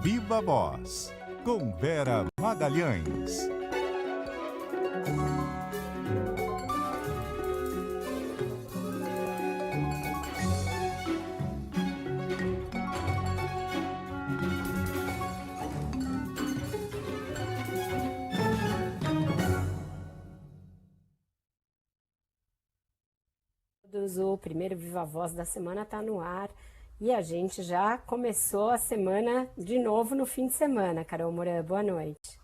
Viva Voz, com Vera Magalhães. O primeiro Viva Voz da semana está no ar e a gente já começou a semana de novo no fim de semana. Carol Moran, boa noite.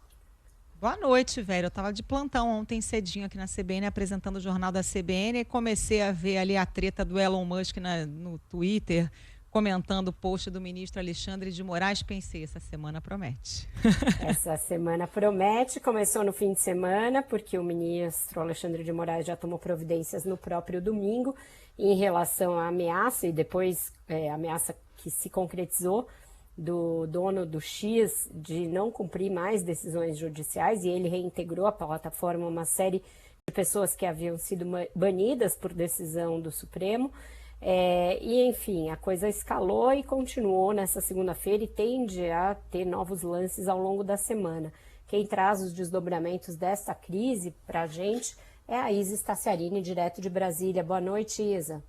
Boa noite, velho. Eu estava de plantão ontem cedinho aqui na CBN, apresentando o jornal da CBN, e comecei a ver ali a treta do Elon Musk no Twitter, comentando o post do ministro Alexandre de Moraes. Pensei, essa semana promete. Essa semana promete, começou no fim de semana, porque o ministro Alexandre de Moraes já tomou providências no próprio domingo em relação à ameaça, e depois ameaça que se concretizou do dono do X de não cumprir mais decisões judiciais, e ele reintegrou à plataforma uma série de pessoas que haviam sido banidas por decisão do Supremo. E enfim, a coisa escalou e continuou nessa segunda-feira e tende a ter novos lances ao longo da semana. Quem traz os desdobramentos dessa crise para a gente é a Isa Staciarini, direto de Brasília. Boa noite, Isa.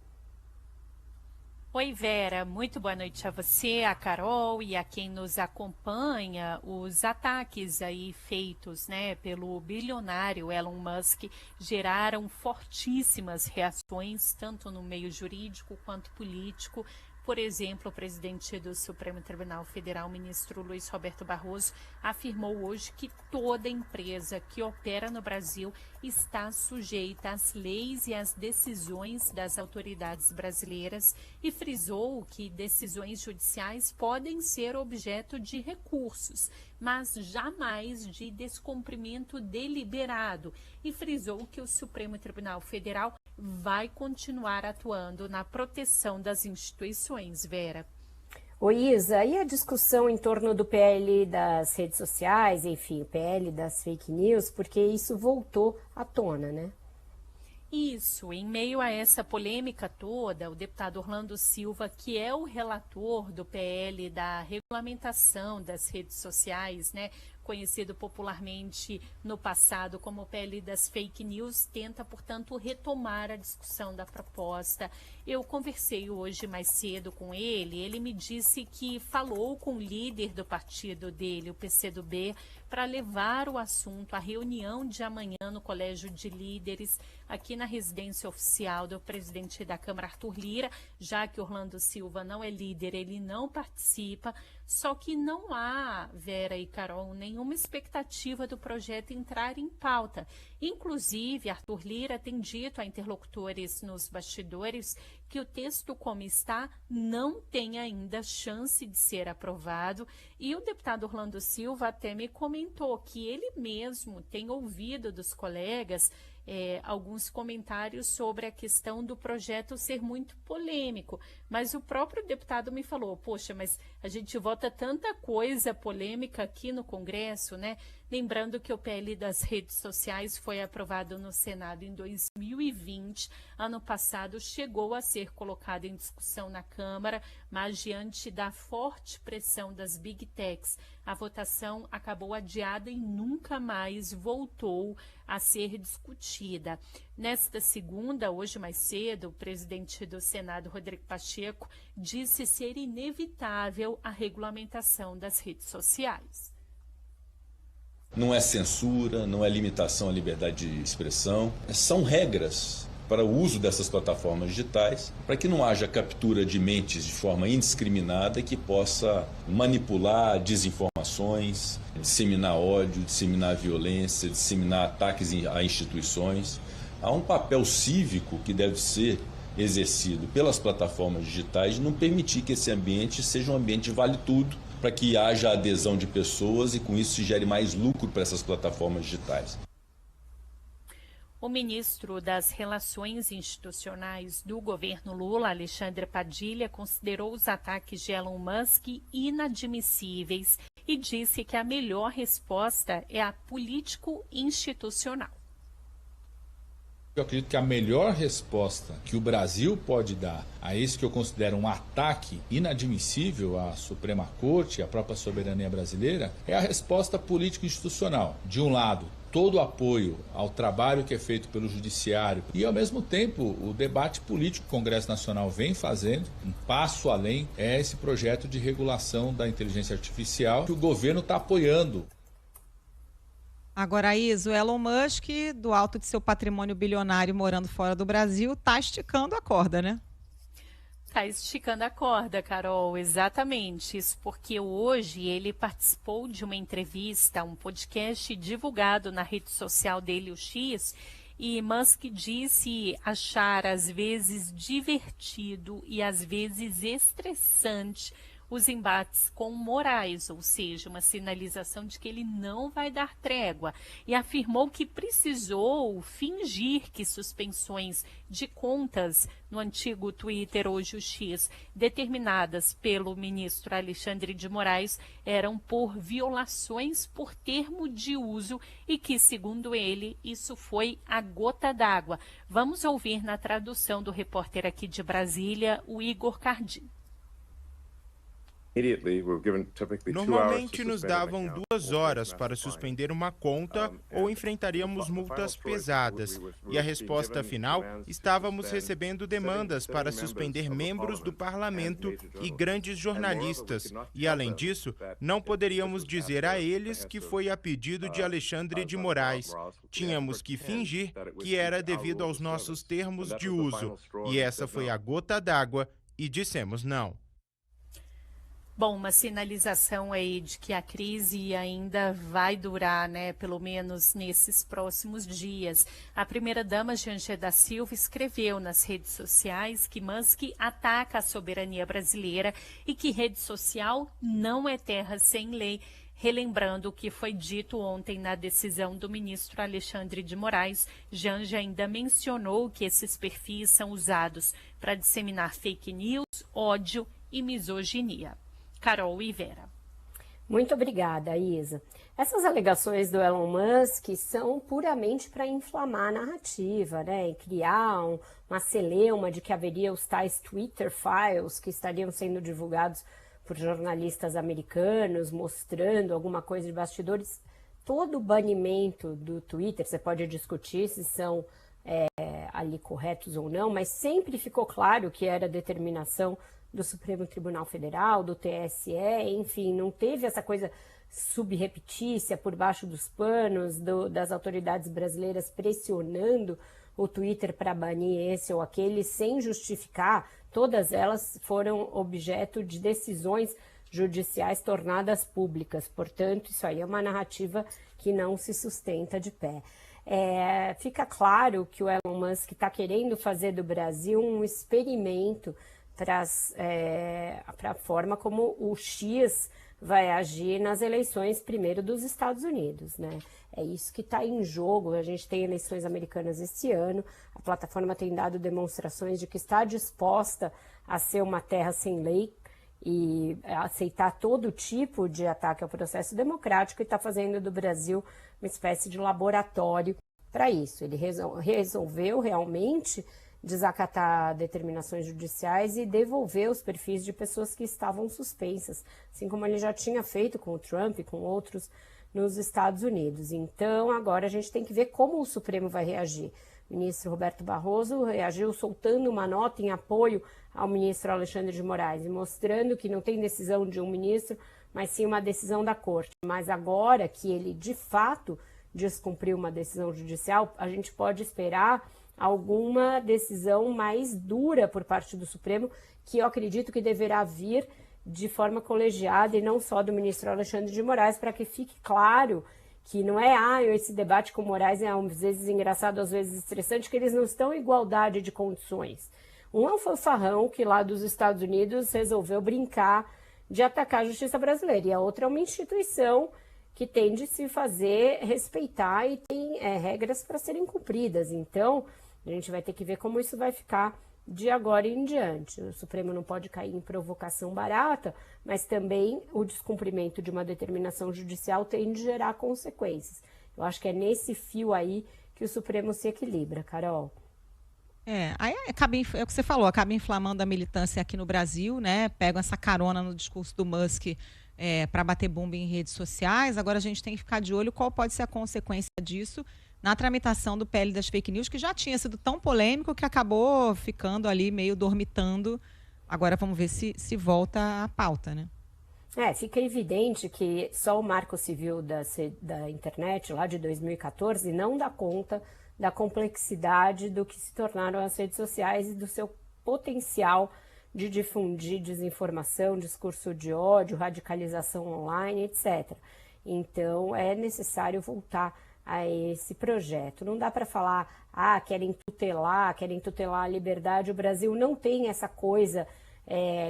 Oi, Vera, muito boa noite a você, a Carol e a quem nos acompanha. Os ataques aí feitos, pelo bilionário Elon Musk geraram fortíssimas reações, tanto no meio jurídico quanto político. Por exemplo, o presidente do Supremo Tribunal Federal, ministro Luiz Roberto Barroso, afirmou hoje que toda empresa que opera no Brasil está sujeita às leis e às decisões das autoridades brasileiras e frisou que decisões judiciais podem ser objeto de recursos, mas jamais de descumprimento deliberado, e frisou que o Supremo Tribunal Federal vai continuar atuando na proteção das instituições, Vera. Ô Isa, e a discussão em torno do PL das redes sociais, enfim, o PL das fake news, porque isso voltou à tona, né? Isso, em meio a essa polêmica toda, o deputado Orlando Silva, que é o relator do PL da regulamentação das redes sociais, conhecido popularmente no passado como o PL das fake news, tenta, portanto, retomar a discussão da proposta. Eu conversei hoje mais cedo com ele me disse que falou com o líder do partido dele, o PCdoB, para levar o assunto à reunião de amanhã no Colégio de Líderes, aqui na residência oficial do presidente da Câmara, Arthur Lira, já que Orlando Silva não é líder, ele não participa, só que não há, Vera e Carol, nenhuma expectativa do projeto entrar em pauta. Inclusive, Arthur Lira tem dito a interlocutores nos bastidores que o texto como está não tem ainda chance de ser aprovado, e o deputado Orlando Silva até me comentou que ele mesmo tem ouvido dos colegas alguns comentários sobre a questão do projeto ser muito polêmico, mas o próprio deputado me falou, poxa, mas a gente vota tanta coisa polêmica aqui no Congresso, Lembrando que o PL das redes sociais foi aprovado no Senado em 2020, ano passado chegou a ser colocado em discussão na Câmara, mas diante da forte pressão das Big Techs, a votação acabou adiada e nunca mais voltou a ser discutida. Nesta segunda, hoje mais cedo, o presidente do Senado, Rodrigo Pacheco, disse ser inevitável a regulamentação das redes sociais. Não é censura, não é limitação à liberdade de expressão, são regras para o uso dessas plataformas digitais, para que não haja captura de mentes de forma indiscriminada que possa manipular desinformações, disseminar ódio, disseminar violência, disseminar ataques a instituições. Há um papel cívico que deve ser exercido pelas plataformas digitais de não permitir que esse ambiente seja um ambiente vale tudo, para que haja adesão de pessoas e com isso se gere mais lucro para essas plataformas digitais. O ministro das Relações Institucionais do governo Lula, Alexandre Padilha, considerou os ataques de Elon Musk inadmissíveis e disse que a melhor resposta é a político-institucional. Eu acredito que a melhor resposta que o Brasil pode dar a isso que eu considero um ataque inadmissível à Suprema Corte e à própria soberania brasileira é a resposta político-institucional. De um lado, todo o apoio ao trabalho que é feito pelo Judiciário e, ao mesmo tempo, o debate político que o Congresso Nacional vem fazendo, um passo além, é esse projeto de regulação da inteligência artificial que o governo está apoiando. Agora, Isa, o Elon Musk, do alto de seu patrimônio bilionário morando fora do Brasil, está esticando a corda, né? Está esticando a corda, Carol, exatamente. Isso porque hoje ele participou de uma entrevista, um podcast divulgado na rede social dele, o X, e Musk disse achar às vezes divertido e às vezes estressante os embates com Moraes, ou seja, uma sinalização de que ele não vai dar trégua, e afirmou que precisou fingir que suspensões de contas no antigo Twitter, hoje o X, determinadas pelo ministro Alexandre de Moraes, eram por violações por termo de uso e que, segundo ele, isso foi a gota d'água. Vamos ouvir na tradução do repórter aqui de Brasília, o Igor Cardim. Normalmente nos davam 2 horas para suspender uma conta ou enfrentaríamos multas pesadas. E a resposta final, estávamos recebendo demandas para suspender membros do parlamento e grandes jornalistas. E além disso, não poderíamos dizer a eles que foi a pedido de Alexandre de Moraes. Tínhamos que fingir que era devido aos nossos termos de uso. E essa foi a gota d'água e dissemos não. Bom, uma sinalização aí de que a crise ainda vai durar, né, pelo menos nesses próximos dias. A primeira-dama, Janja da Silva, escreveu nas redes sociais que Musk ataca a soberania brasileira e que rede social não é terra sem lei, relembrando o que foi dito ontem na decisão do ministro Alexandre de Moraes. Janja ainda mencionou que esses perfis são usados para disseminar fake news, ódio e misoginia. Carol e Vera. Muito obrigada, Isa. Essas alegações do Elon Musk são puramente para inflamar a narrativa, né? E criar uma celeuma de que haveria os tais Twitter Files que estariam sendo divulgados por jornalistas americanos, mostrando alguma coisa de bastidores. Todo o banimento do Twitter, você pode discutir se são ali corretos ou não, mas sempre ficou claro que era determinação do Supremo Tribunal Federal, do TSE, enfim, não teve essa coisa subreptícia por baixo dos panos das autoridades brasileiras pressionando o Twitter para banir esse ou aquele sem justificar. Todas elas foram objeto de decisões judiciais tornadas públicas. Portanto, isso aí é uma narrativa que não se sustenta de pé. Fica claro que o Elon Musk está querendo fazer do Brasil um experimento para a forma como o X vai agir nas eleições, primeiro dos Estados Unidos, né? É isso que está em jogo. A gente tem eleições americanas este ano, a plataforma tem dado demonstrações de que está disposta a ser uma terra sem lei e aceitar todo tipo de ataque ao processo democrático, e está fazendo do Brasil uma espécie de laboratório para isso. Ele resolveu realmente desacatar determinações judiciais e devolver os perfis de pessoas que estavam suspensas, assim como ele já tinha feito com o Trump e com outros nos Estados Unidos. Então, agora a gente tem que ver como o Supremo vai reagir. O ministro Roberto Barroso reagiu soltando uma nota em apoio ao ministro Alexandre de Moraes e mostrando que não tem decisão de um ministro, mas sim uma decisão da Corte. Mas agora que ele, de fato, descumpriu uma decisão judicial, a gente pode esperar alguma decisão mais dura por parte do Supremo, que eu acredito que deverá vir de forma colegiada e não só do ministro Alexandre de Moraes, para que fique claro que não é, esse debate com Moraes é às vezes engraçado, às vezes estressante, que eles não estão em igualdade de condições. Um é um fanfarrão que lá dos Estados Unidos resolveu brincar de atacar a justiça brasileira, e a outra é uma instituição que tem de se fazer respeitar e tem regras para serem cumpridas. Então, a gente vai ter que ver como isso vai ficar de agora em diante. O Supremo não pode cair em provocação barata, mas também o descumprimento de uma determinação judicial tem de gerar consequências. Eu acho que é nesse fio aí que o Supremo se equilibra, Carol. Aí é o que você falou, acaba inflamando a militância aqui no Brasil, né? Pegam essa carona no discurso do Musk para bater bomba em redes sociais. Agora a gente tem que ficar de olho qual pode ser a consequência disso na tramitação do PL das fake news, que já tinha sido tão polêmico que acabou ficando ali meio dormitando. Agora vamos ver se volta à pauta, né? Fica evidente que só o Marco Civil da internet, lá de 2014, não dá conta da complexidade do que se tornaram as redes sociais e do seu potencial de difundir desinformação, discurso de ódio, radicalização online, etc. Então, é necessário voltar a esse projeto. Não dá para falar, querem tutelar a liberdade. O Brasil não tem essa coisa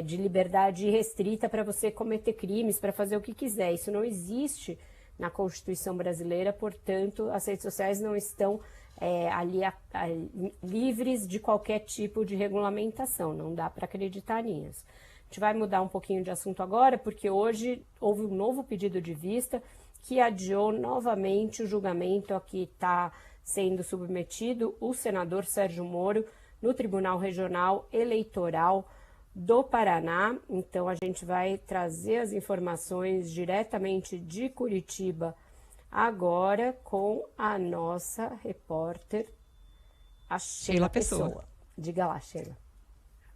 de liberdade irrestrita para você cometer crimes, para fazer o que quiser. Isso não existe na Constituição brasileira, portanto, as redes sociais não estão livres de qualquer tipo de regulamentação, não dá para acreditar nisso. A gente vai mudar um pouquinho de assunto agora, porque hoje houve um novo pedido de vista que adiou novamente o julgamento a que está sendo submetido o senador Sérgio Moro no Tribunal Regional Eleitoral do Paraná. Então a gente vai trazer as informações diretamente de Curitiba agora com a nossa repórter, a Sheila Pessoa. Diga lá, Sheila.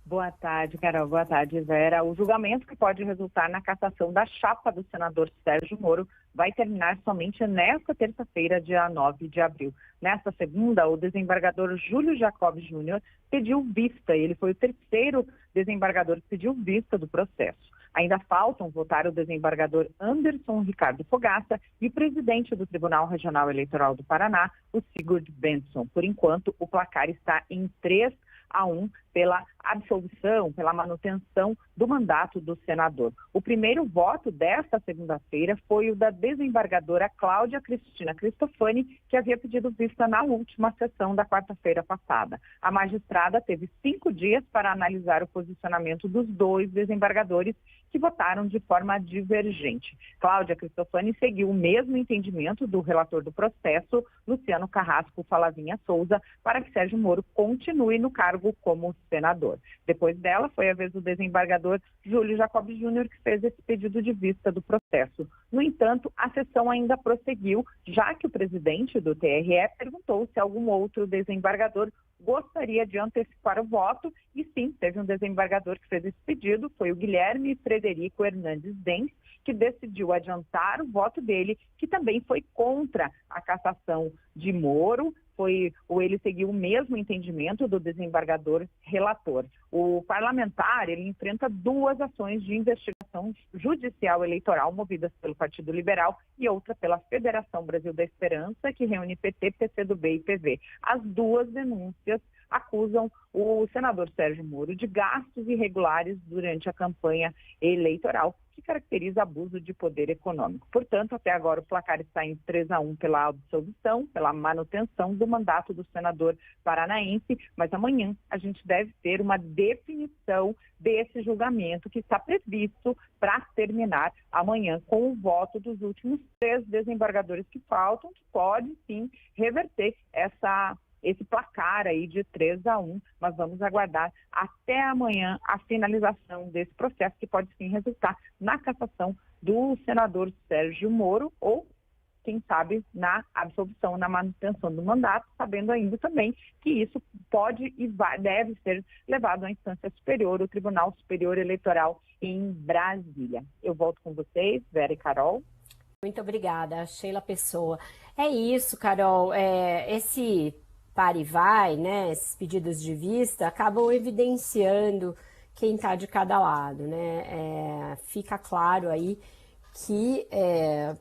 Boa tarde, Carol. Boa tarde, Vera. O julgamento que pode resultar na cassação da chapa do senador Sérgio Moro vai terminar somente nesta terça-feira, dia 9 de abril. Nesta segunda, o desembargador Júlio Jacob Júnior pediu vista. Ele foi o terceiro desembargador que pediu vista do processo. Ainda faltam votar o desembargador Anderson Ricardo Fogaça e o presidente do Tribunal Regional Eleitoral do Paraná, o Sigurd Benson. Por enquanto, o placar está em 3-1 pela absolvição, pela manutenção do mandato do senador. O primeiro voto desta segunda-feira foi o da desembargadora Cláudia Cristina Cristofani, que havia pedido vista na última sessão da quarta-feira passada. A magistrada teve 5 dias para analisar o posicionamento dos 2 desembargadores que votaram de forma divergente. Cláudia Cristofani seguiu o mesmo entendimento do relator do processo, Luciano Carrasco Falavinha Souza, para que Sérgio Moro continue no cargo como senador. Depois dela, foi a vez do desembargador Júlio Jacob Júnior, que fez esse pedido de vista do processo. No entanto, a sessão ainda prosseguiu, já que o presidente do TRE perguntou se algum outro desembargador gostaria de antecipar o voto, e sim, teve um desembargador que fez esse pedido, foi o Guilherme Frederico Hernandes Dens, que decidiu adiantar o voto dele, que também foi contra a cassação de Moro. Ele seguiu o mesmo entendimento do desembargador relator. O parlamentar, ele enfrenta 2 ações de investigação judicial eleitoral movidas pelo Partido Liberal e outra pela Federação Brasil da Esperança, que reúne PT, PCdoB e PV. As 2 denúncias acusam o senador Sérgio Moro de gastos irregulares durante a campanha eleitoral, que caracteriza abuso de poder econômico. Portanto, até agora o placar está em 3-1 pela absolvição, pela manutenção do mandato do senador paranaense, mas amanhã a gente deve ter uma definição desse julgamento que está previsto para terminar amanhã com o voto dos últimos 3 desembargadores que faltam, que pode sim reverter esse placar aí de 3-1, mas vamos aguardar até amanhã a finalização desse processo, que pode sim resultar na cassação do senador Sérgio Moro ou, quem sabe, na absolvição, na manutenção do mandato, sabendo ainda também que isso pode e deve ser levado à instância superior, o Tribunal Superior Eleitoral em Brasília. Eu volto com vocês, Vera e Carol. Muito obrigada, Sheila Pessoa. É isso, Carol, esse para e vai, né, esses pedidos de vista acabam evidenciando quem está de cada lado, né? Fica claro aí que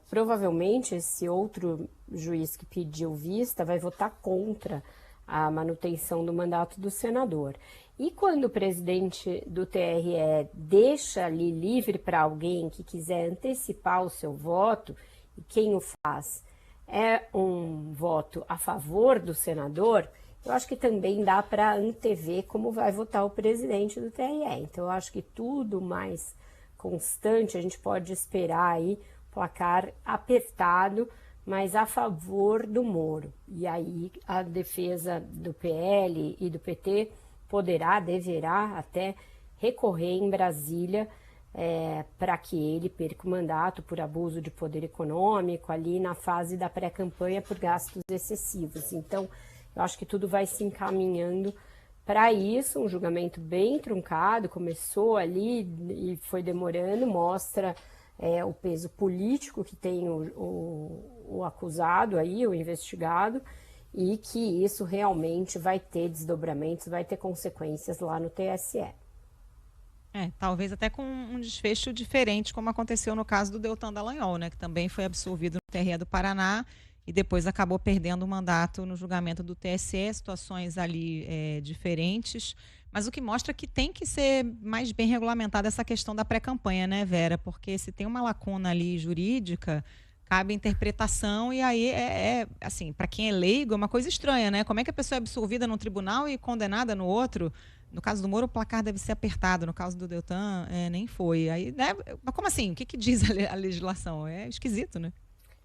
provavelmente esse outro juiz que pediu vista vai votar contra a manutenção do mandato do senador. E quando o presidente do TRE deixa ali livre para alguém que quiser antecipar o seu voto, e quem o faz é um voto a favor do senador, eu acho que também dá para antever como vai votar o presidente do TRE. Então, eu acho que tudo mais constante, a gente pode esperar aí placar apertado mas a favor do Moro. E aí a defesa do PL e do PT deverá até recorrer em Brasília para que ele perca o mandato por abuso de poder econômico ali na fase da pré-campanha por gastos excessivos. Então, eu acho que tudo vai se encaminhando para isso, um julgamento bem truncado, começou ali e foi demorando, mostra o peso político que tem o acusado aí, o investigado, e que isso realmente vai ter desdobramentos, vai ter consequências lá no TSE. Talvez até com um desfecho diferente, como aconteceu no caso do Deltan Dallagnol, né, que também foi absolvido no TRE do Paraná e depois acabou perdendo o mandato no julgamento do TSE, situações ali diferentes, mas o que mostra que tem que ser mais bem regulamentada essa questão da pré-campanha, né, Vera? Porque se tem uma lacuna ali jurídica, cabe interpretação e aí assim, para quem é leigo, é uma coisa estranha, né? Como é que a pessoa é absolvida num tribunal e condenada no outro? No caso do Moro, o placar deve ser apertado. No caso do Deltan, nem foi. Aí, né? Mas como assim? O que diz a legislação? É esquisito, né?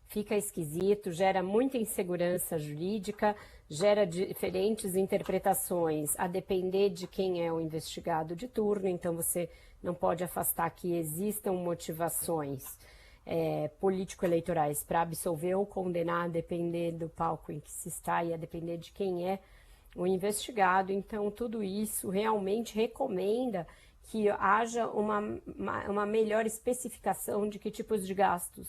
Fica esquisito, gera muita insegurança jurídica, gera diferentes interpretações, a depender de quem é o investigado de turno. Então, você não pode afastar que existam motivações político-eleitorais para absolver ou condenar, a depender do palco em que se está e a depender de quem é o investigado. Então, tudo isso realmente recomenda que haja uma melhor especificação de que tipos de gastos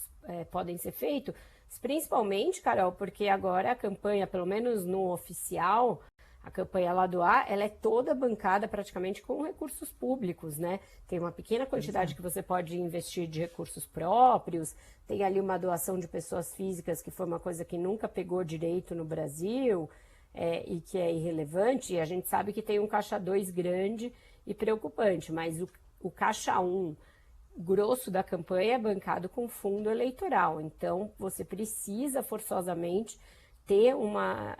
podem ser feitos, principalmente, Carol, porque agora a campanha, pelo menos no oficial, a campanha lá do ar, ela é toda bancada praticamente com recursos públicos, né? Tem uma pequena quantidade que você pode investir de recursos próprios, tem ali uma doação de pessoas físicas, que foi uma coisa que nunca pegou direito no Brasil, e que é irrelevante, e a gente sabe que tem um caixa 2 grande e preocupante, mas o caixa 1 grosso da campanha é bancado com fundo eleitoral, então você precisa forçosamente ter uma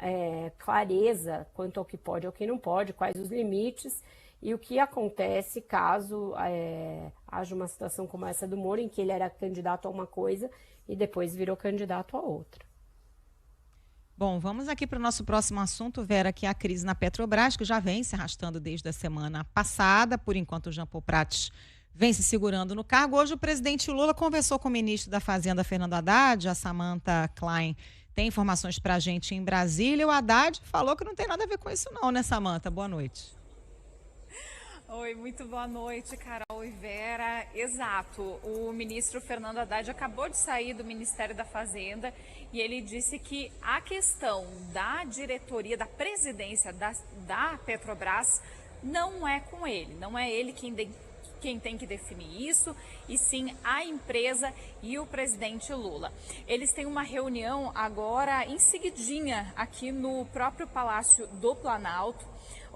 clareza quanto ao que pode e ao que não pode, quais os limites e o que acontece caso haja uma situação como essa do Moro, em que ele era candidato a uma coisa e depois virou candidato a outra. Bom, vamos aqui para o nosso próximo assunto, Vera, que é a crise na Petrobras, que já vem se arrastando desde a semana passada. Por enquanto, o Jean Paul Prats vem se segurando no cargo. Hoje, o presidente Lula conversou com o ministro da Fazenda, Fernando Haddad. A Samantha Klein tem informações para a gente em Brasília. O Haddad falou que não tem nada a ver com isso não, né, Samantha? Boa noite. Oi, muito boa noite, Carol e Vera. Exato, o ministro Fernando Haddad acabou de sair do Ministério da Fazenda e ele disse que a questão da diretoria, da presidência da Petrobras não é com ele, não é ele quem tem que definir isso, e sim a empresa e o presidente Lula. Eles têm uma reunião agora em seguidinha aqui no próprio Palácio do Planalto,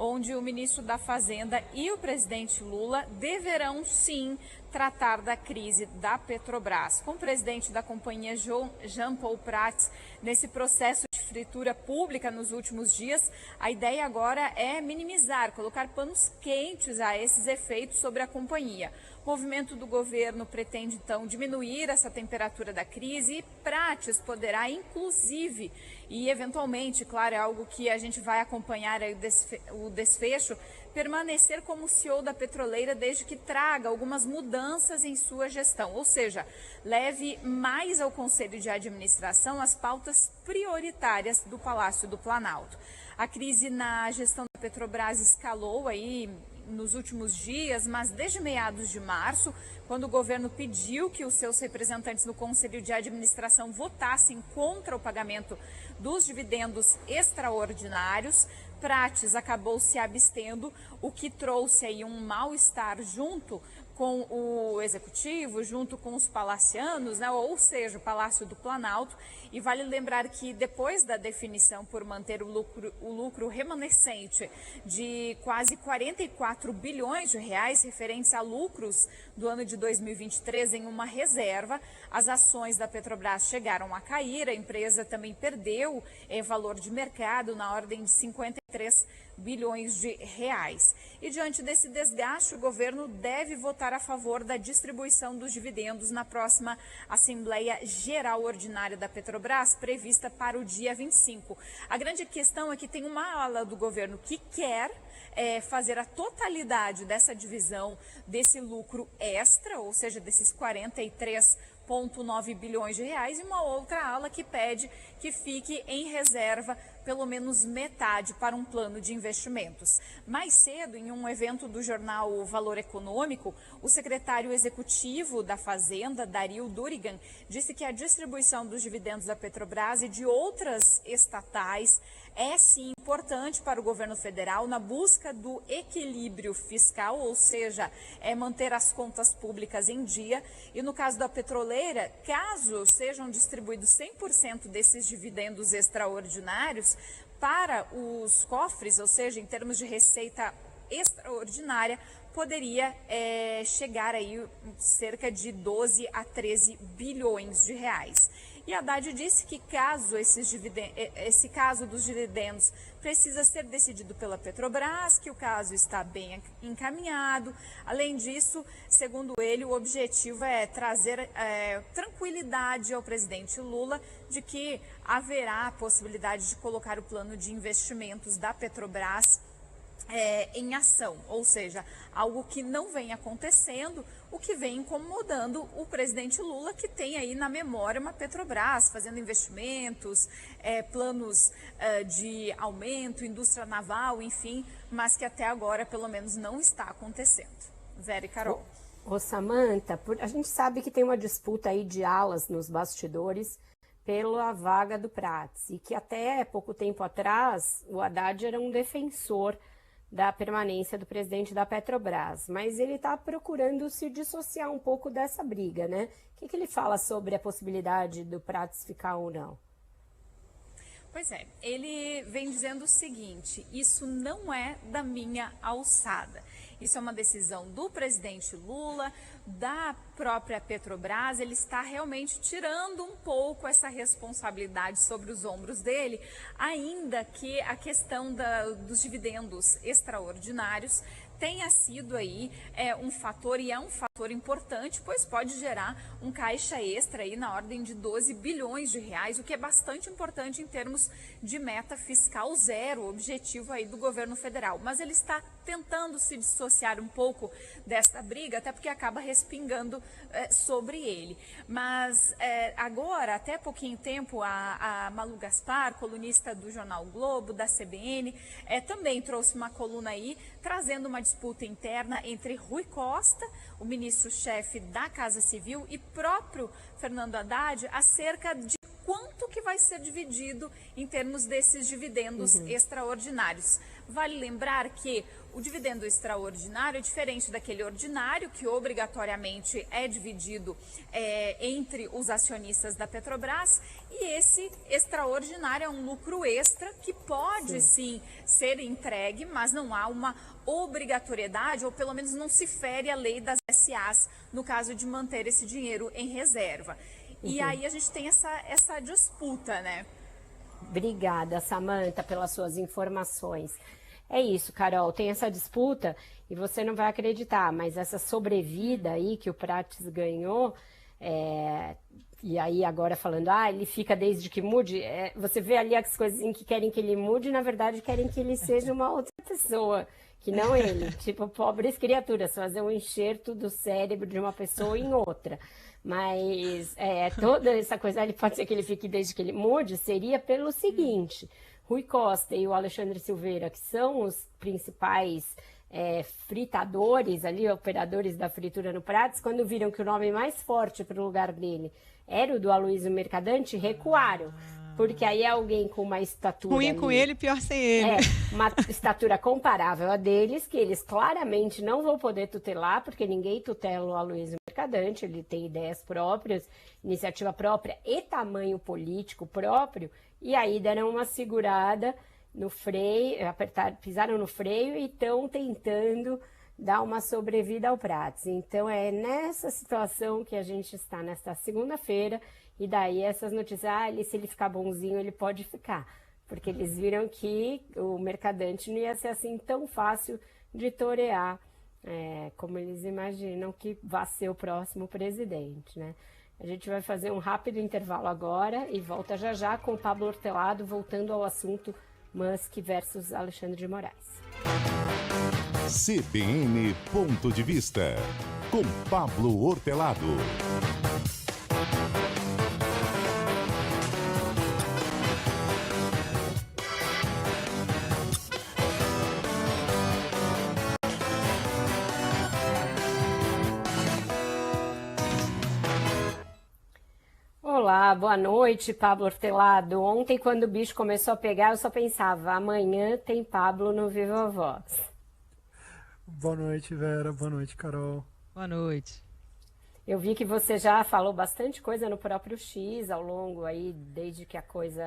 onde o ministro da Fazenda e o presidente Lula deverão sim tratar da crise da Petrobras. Com o presidente da companhia, Jean Paul Prats, nesse processo de fritura pública nos últimos dias, a ideia agora é minimizar, colocar panos quentes a esses efeitos sobre a companhia. O movimento do governo pretende, então, diminuir essa temperatura da crise e Prats poderá, inclusive, e eventualmente, claro, é algo que a gente vai acompanhar aí o desfecho, permanecer como CEO da petroleira desde que traga algumas mudanças em sua gestão, ou seja, leve mais ao Conselho de Administração as pautas prioritárias do Palácio do Planalto. A crise na gestão da Petrobras escalou aí nos últimos dias, mas desde meados de março, quando o governo pediu que os seus representantes no Conselho de Administração votassem contra o pagamento dos dividendos extraordinários, Prats acabou se abstendo, o que trouxe aí um mal-estar junto com o executivo, junto com os palacianos, né? Ou seja, o Palácio do Planalto. E vale lembrar que depois da definição por manter o lucro remanescente de quase 44 bilhões de reais referentes a lucros do ano de 2023 em uma reserva, as ações da Petrobras chegaram a cair, a empresa também perdeu valor de mercado na ordem de 50 3 bilhões de reais. E diante desse desgaste, o governo deve votar a favor da distribuição dos dividendos na próxima Assembleia Geral Ordinária da Petrobras, prevista para o dia 25. A grande questão é que tem uma ala do governo que quer fazer a totalidade dessa divisão desse lucro extra, ou seja, desses 43,9 bilhões de reais, e uma outra ala que pede que fique em reserva pelo menos metade para um plano de investimentos. Mais cedo, em um evento do jornal Valor Econômico, o secretário executivo da Fazenda, Dario Durigan, disse que a distribuição dos dividendos da Petrobras e de outras estatais é sim importante para o governo federal na busca do equilíbrio fiscal, ou seja, manter as contas públicas em dia. E no caso da petroleira, caso sejam distribuídos 100% desses dividendos extraordinários para os cofres, ou seja, em termos de receita extraordinária, poderia chegar aí cerca de 12 a 13 bilhões de reais. E Haddad disse que caso esse caso dos dividendos precisa ser decidido pela Petrobras, que o caso está bem encaminhado. Além disso, segundo ele, o objetivo é trazer tranquilidade ao presidente Lula de que haverá a possibilidade de colocar o plano de investimentos da Petrobras em ação, ou seja, algo que não vem acontecendo, o que vem incomodando o presidente Lula, que tem aí na memória uma Petrobras fazendo investimentos, planos de aumento, indústria naval, enfim, mas que até agora pelo menos não está acontecendo. Vera e Carol. Ô Samantha, a gente sabe que tem uma disputa aí de alas nos bastidores pela vaga do Prats, e que até pouco tempo atrás o Haddad era um defensor da permanência do presidente da Petrobras, mas ele está procurando se dissociar um pouco dessa briga, né? O que ele fala sobre a possibilidade do Prats ficar ou não? Pois é, ele vem dizendo o seguinte: isso não é da minha alçada. Isso é uma decisão do presidente Lula, da própria Petrobras. Ele está realmente tirando um pouco essa responsabilidade sobre os ombros dele, ainda que a questão dos dividendos extraordinários tenha sido aí um fator, e é um fator importante, pois pode gerar um caixa extra aí na ordem de 12 bilhões de reais, o que é bastante importante em termos de meta fiscal zero, objetivo aí do governo federal. Mas ele está tentando se dissociar um pouco dessa briga, até porque acaba respingando sobre ele. Mas agora, até pouquinho tempo, a Malu Gaspar, colunista do jornal Globo, da CBN, também trouxe uma coluna aí, trazendo uma disputa interna entre Rui Costa, o ministro-chefe da Casa Civil, e próprio Fernando Haddad acerca de quanto que vai ser dividido em termos desses dividendos extraordinários. Vale lembrar que o dividendo extraordinário é diferente daquele ordinário, que obrigatoriamente é dividido entre os acionistas da Petrobras, e esse extraordinário é um lucro extra que pode sim ser entregue, mas não há uma obrigatoriedade, ou pelo menos não se fere a lei das SAs no caso de manter esse dinheiro em reserva. E aí a gente tem essa disputa, né? Obrigada, Samantha, pelas suas informações. É isso, Carol, tem essa disputa e você não vai acreditar, mas essa sobrevida aí que o Prats ganhou, e aí agora falando, ele fica desde que mude, você vê ali as coisas em que querem que ele mude, e na verdade querem que ele seja uma outra pessoa, que não ele, tipo pobres criaturas, fazer um enxerto do cérebro de uma pessoa em outra. Mas toda essa coisa, ele pode ser que ele fique desde que ele mude, seria pelo seguinte: Rui Costa e o Alexandre Silveira, que são os principais fritadores ali, operadores da fritura no Prats, quando viram que o nome mais forte para o lugar dele era o do Aloysio Mercadante, recuaram. Porque aí é alguém com uma estatura... Ruim com ele, pior sem ele. Uma estatura comparável a deles, que eles claramente não vão poder tutelar, porque ninguém tutela o Aloysio Mercadante, ele tem ideias próprias, iniciativa própria e tamanho político próprio, e aí deram uma segurada no freio, pisaram no freio e estão tentando dar uma sobrevida ao Prats. Então é nessa situação que a gente está nesta segunda-feira, e daí essas notícias, se ele ficar bonzinho, ele pode ficar. porque eles viram que o mercadante não ia ser assim tão fácil de torear, como eles imaginam que vai ser o próximo presidente, né? A gente vai fazer um rápido intervalo agora e volta já já com o Pablo Hortelado, voltando ao assunto Musk versus Alexandre de Moraes. CBN Ponto de Vista, com Pablo Hortelado. Olá, boa noite, Pablo Hortelado. Ontem, quando o bicho começou a pegar, eu só pensava, amanhã tem Pablo no Viva Voz. Boa noite, Vera. Boa noite, Carol. Boa noite. Eu vi que você já falou bastante coisa no próprio X ao longo aí, desde que a coisa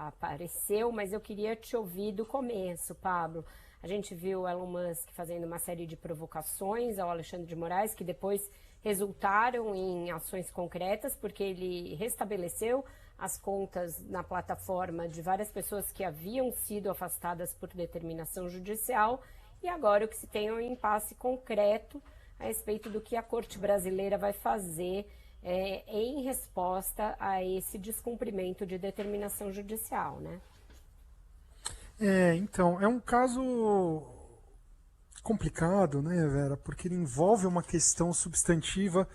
apareceu, mas eu queria te ouvir do começo, Pablo. A gente viu o Elon Musk fazendo uma série de provocações ao Alexandre de Moraes, que depois resultaram em ações concretas, porque ele restabeleceu as contas na plataforma de várias pessoas que haviam sido afastadas por determinação judicial, e agora o que se tem é um impasse concreto a respeito do que a Corte Brasileira vai fazer em resposta a esse descumprimento de determinação judicial, né? Então, é um caso complicado, né, Vera? Porque ele envolve uma questão substantiva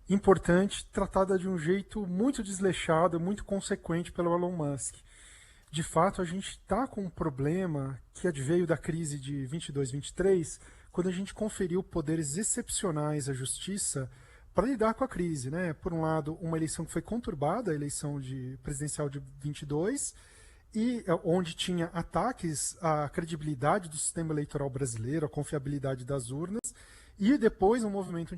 importante, tratada de um jeito muito desleixado, muito consequente pelo Elon Musk. De fato, a gente está com um problema que adveio da crise de 22-23, quando a gente conferiu poderes excepcionais à justiça para lidar com a crise, né? Por um lado, uma eleição que foi conturbada, a eleição presidencial de 22, e onde tinha ataques à credibilidade do sistema eleitoral brasileiro, à confiabilidade das urnas, e depois um movimento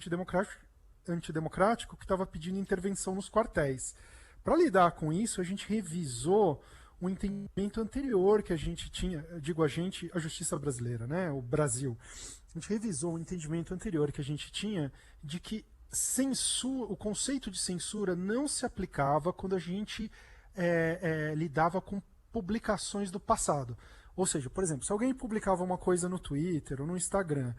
antidemocrático que estava pedindo intervenção nos quartéis. Para lidar com isso, a gente revisou um entendimento anterior que a gente tinha, a justiça brasileira, né, o Brasil. A gente revisou um entendimento anterior que a gente tinha de que o conceito de censura não se aplicava quando a gente lidava com publicações do passado. Ou seja, por exemplo, se alguém publicava uma coisa no Twitter ou no Instagram,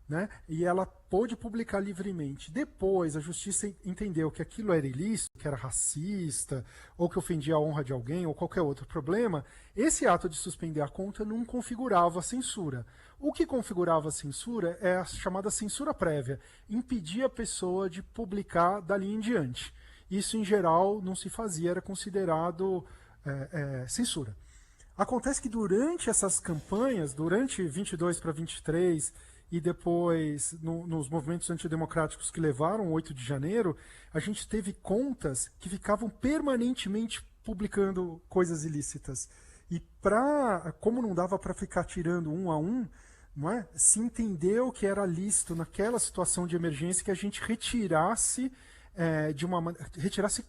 né, e ela pôde publicar livremente, depois a justiça entendeu que aquilo era ilícito, que era racista, ou que ofendia a honra de alguém, ou qualquer outro problema, esse ato de suspender a conta não configurava a censura. O que configurava a censura é a chamada censura prévia, impedir a pessoa de publicar dali em diante. Isso, em geral, não se fazia, era considerado censura. Acontece que durante essas campanhas, durante 22 para 23 e depois nos movimentos antidemocráticos que levaram o 8 de janeiro, a gente teve contas que ficavam permanentemente publicando coisas ilícitas. E como não dava para ficar tirando um a um, não é? Se entendeu que era lícito naquela situação de emergência que a gente retirasse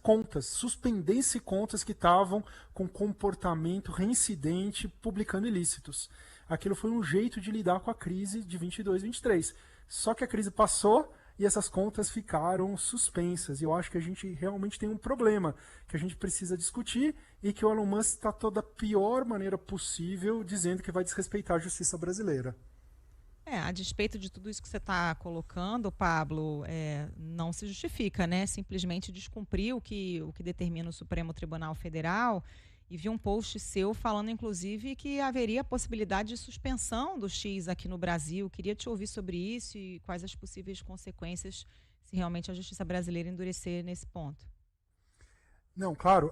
contas, suspendesse contas que estavam com comportamento reincidente publicando ilícitos. Aquilo foi um jeito de lidar com a crise de 22, 23. Só que a crise passou e essas contas ficaram suspensas. E eu acho que a gente realmente tem um problema que a gente precisa discutir e que o Elon Musk está da pior maneira possível dizendo que vai desrespeitar a justiça brasileira. A despeito de tudo isso que você está colocando, Pablo, não se justifica, né? Simplesmente descumprir o que determina o Supremo Tribunal Federal. E vi um post seu falando, inclusive, que haveria a possibilidade de suspensão do X aqui no Brasil. Queria te ouvir sobre isso e quais as possíveis consequências se realmente a justiça brasileira endurecer nesse ponto. Não, claro,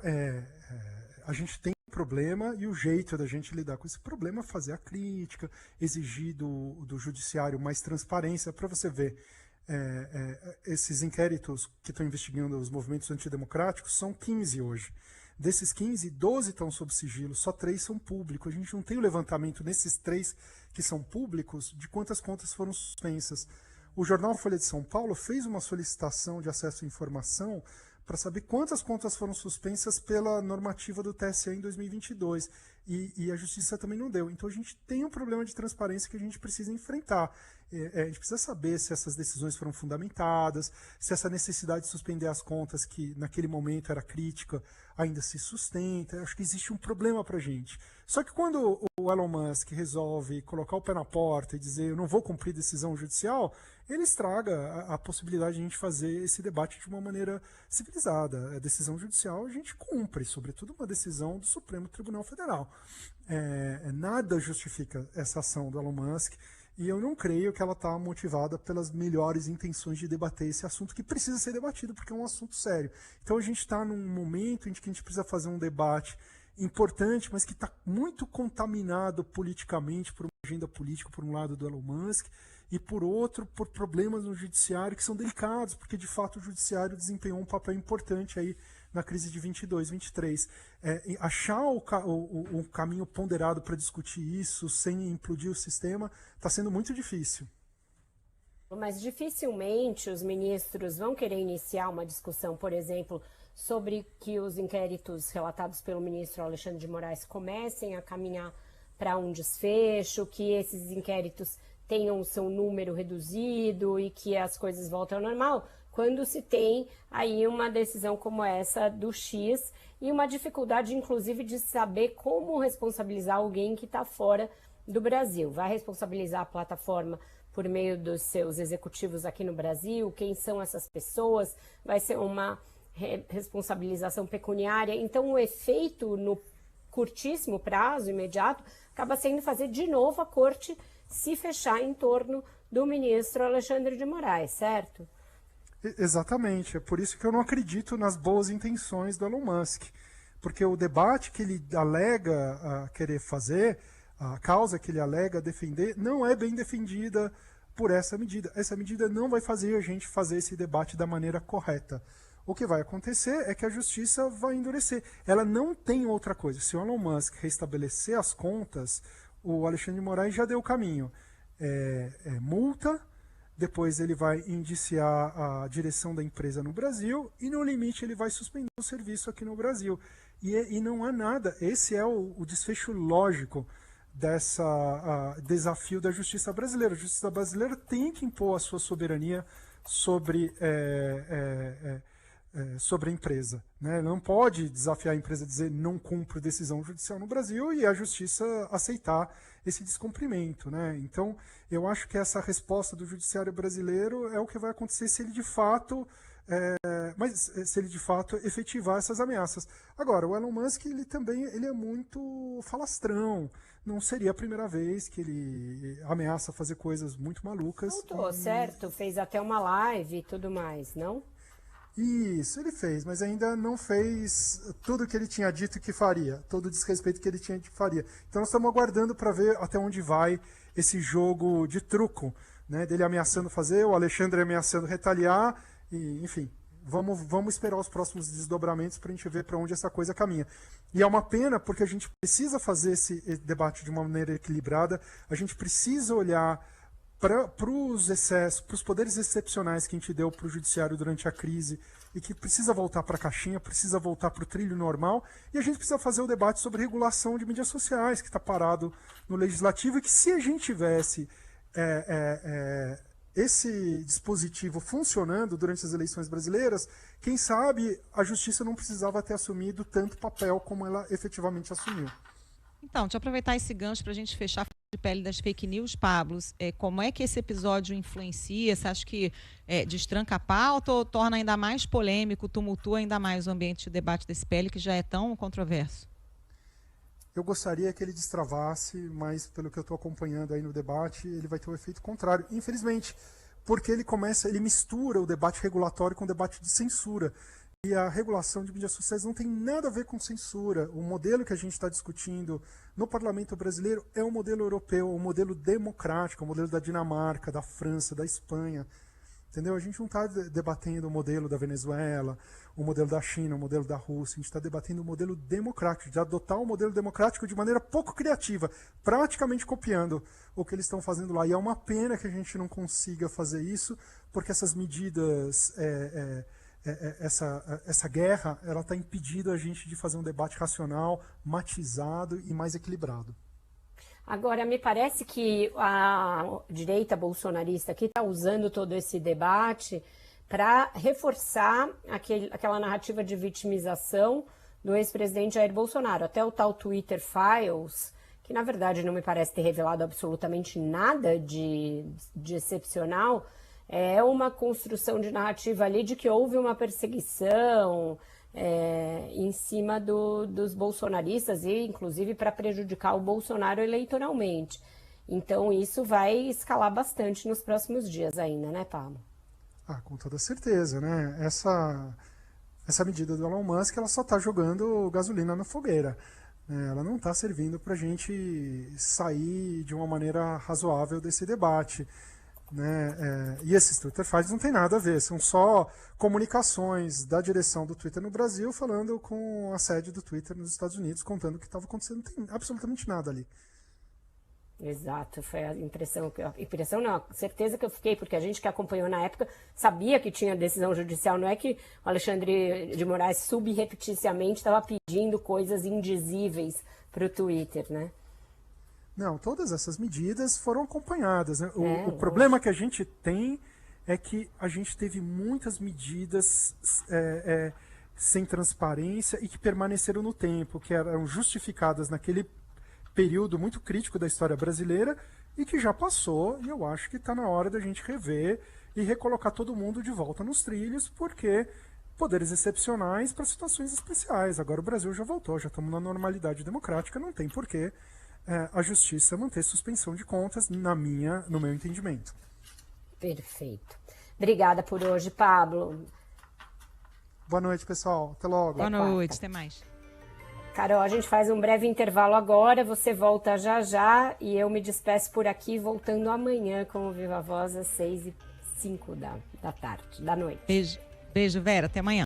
a gente tem um problema e o jeito da gente lidar com esse problema é fazer a crítica, exigir do judiciário mais transparência. Para você ver, esses inquéritos que estão investigando os movimentos antidemocráticos são 15 hoje. Desses 15, 12 estão sob sigilo, só 3 são públicos. A gente não tem o levantamento nesses 3 que são públicos de quantas contas foram suspensas. O jornal Folha de São Paulo fez uma solicitação de acesso à informação para saber quantas contas foram suspensas pela normativa do TSE em 2022. e a justiça também não deu. Então a gente tem um problema de transparência que a gente precisa enfrentar. A gente precisa saber se essas decisões foram fundamentadas, se essa necessidade de suspender as contas, que naquele momento era crítica, ainda se sustenta. Eu acho que existe um problema para a gente. Só que quando o Elon Musk resolve colocar o pé na porta e dizer eu não vou cumprir decisão judicial, ele estraga a possibilidade de a gente fazer esse debate de uma maneira civilizada. A decisão judicial a gente cumpre, sobretudo uma decisão do Supremo Tribunal Federal. Nada justifica essa ação do Elon Musk. E eu não creio que ela está motivada pelas melhores intenções de debater esse assunto, que precisa ser debatido, porque é um assunto sério. Então a gente está num momento em que a gente precisa fazer um debate importante, mas que está muito contaminado politicamente por uma agenda política, por um lado do Elon Musk, e por outro, por problemas no judiciário que são delicados, porque de fato o judiciário desempenhou um papel importante aí na crise de 22, 23. Achar o caminho ponderado para discutir isso sem implodir o sistema está sendo muito difícil. Mas dificilmente os ministros vão querer iniciar uma discussão, por exemplo, sobre que os inquéritos relatados pelo ministro Alexandre de Moraes comecem a caminhar para um desfecho, que esses inquéritos tenham o seu número reduzido e que as coisas voltem ao normal, quando se tem aí uma decisão como essa do X e uma dificuldade, inclusive, de saber como responsabilizar alguém que está fora do Brasil. Vai responsabilizar a plataforma por meio dos seus executivos aqui no Brasil? Quem são essas pessoas? Vai ser uma responsabilização pecuniária? Então, o efeito no curtíssimo prazo, imediato, acaba sendo fazer de novo a corte se fechar em torno do ministro Alexandre de Moraes, certo? Exatamente, é por isso que eu não acredito nas boas intenções do Elon Musk, porque o debate que ele alega querer fazer, a causa que ele alega defender, não é bem defendida por essa medida. Essa medida não vai fazer a gente fazer esse debate da maneira correta. O que vai acontecer é que a justiça vai endurecer. Ela não tem outra coisa. Se o Elon Musk restabelecer as contas, o Alexandre de Moraes já deu o caminho. Multa, depois ele vai indiciar a direção da empresa no Brasil e, no limite, ele vai suspender o serviço aqui no Brasil. E não há nada. Esse é o desfecho lógico desse desafio da justiça brasileira. A justiça brasileira tem que impor a sua soberania sobre a empresa, né? Não pode desafiar a empresa a dizer não cumpro decisão judicial no Brasil e a justiça aceitar esse descumprimento, né? Então, eu acho que essa resposta do judiciário brasileiro é o que vai acontecer se ele de fato efetivar essas ameaças. Agora, o Elon Musk ele é muito falastrão. Não seria a primeira vez que ele ameaça fazer coisas muito malucas. Certo, fez até uma live e tudo mais, não? Isso, ele fez, mas ainda não fez tudo o que ele tinha dito que faria, todo o desrespeito que ele tinha dito que faria. Então nós estamos aguardando para ver até onde vai esse jogo de truco, né, dele ameaçando fazer, o Alexandre ameaçando retaliar, e, enfim, vamos esperar os próximos desdobramentos para a gente ver para onde essa coisa caminha. E é uma pena porque a gente precisa fazer esse debate de uma maneira equilibrada, a gente precisa olhar para os excessos, para os poderes excepcionais que a gente deu para o judiciário durante a crise e que precisa voltar para a caixinha, precisa voltar para o trilho normal, e a gente precisa fazer o debate sobre regulação de mídias sociais, que está parado no legislativo, e que se a gente tivesse esse dispositivo funcionando durante as eleições brasileiras, quem sabe a justiça não precisava ter assumido tanto papel como ela efetivamente assumiu. Então, deixa eu aproveitar esse gancho para a gente fechar de pele das fake news, Pablo. Como é que esse episódio influencia? Você acha que destranca a pauta ou torna ainda mais polêmico, tumultua ainda mais o ambiente de debate desse PL que já é tão controverso? Eu gostaria que ele destravasse, mas pelo que eu estou acompanhando aí no debate, ele vai ter um efeito contrário. Infelizmente, porque ele mistura o debate regulatório com o debate de censura. E a regulação de mídias sociais não tem nada a ver com censura. O modelo que a gente está discutindo no parlamento brasileiro é um modelo europeu, um modelo democrático, um modelo da Dinamarca, da França, da Espanha. Entendeu? A gente não está debatendo o modelo da Venezuela, o modelo da China, o modelo da Rússia. A gente está debatendo o modelo democrático, de adotar um modelo democrático de maneira pouco criativa, praticamente copiando o que eles estão fazendo lá. E é uma pena que a gente não consiga fazer isso, porque essas medidas essa guerra, ela está impedindo a gente de fazer um debate racional, matizado e mais equilibrado. Agora, me parece que a direita bolsonarista aqui está usando todo esse debate para reforçar aquela narrativa de vitimização do ex-presidente Jair Bolsonaro. Até o tal Twitter Files, que na verdade não me parece ter revelado absolutamente nada de excepcional, é uma construção de narrativa ali de que houve uma perseguição em cima dos bolsonaristas e inclusive para prejudicar o Bolsonaro eleitoralmente. Então isso vai escalar bastante nos próximos dias ainda, né, Pablo? Com toda certeza, né? Essa medida do Elon Musk, ela só está jogando gasolina na fogueira. Ela não está servindo para a gente sair de uma maneira razoável desse debate. Né? E esses Twitter Files não tem nada a ver, são só comunicações da direção do Twitter no Brasil falando com a sede do Twitter nos Estados Unidos, contando o que estava acontecendo. Não tem absolutamente nada ali. Exato, foi a impressão não, a certeza que eu fiquei, porque a gente que acompanhou na época sabia que tinha decisão judicial, não é que o Alexandre de Moraes subrepticiamente estava pedindo coisas indizíveis para o Twitter, né? Não, todas essas medidas foram acompanhadas, né? O problema que a gente tem é que a gente teve muitas medidas sem transparência e que permaneceram no tempo, que eram justificadas naquele período muito crítico da história brasileira e que já passou, e eu acho que está na hora da gente rever e recolocar todo mundo de volta nos trilhos, porque poderes excepcionais para situações especiais. Agora o Brasil já voltou, já estamos na normalidade democrática, não tem porquê a justiça manter suspensão de contas, no meu entendimento. Perfeito. Obrigada por hoje, Pablo. Boa noite, pessoal. Até logo. Boa noite, até mais. Carol, a gente faz um breve intervalo agora, você volta já já e eu me despeço por aqui, voltando amanhã com o Viva Voz às 6h05 da tarde, da noite. Beijo, Vera, até amanhã.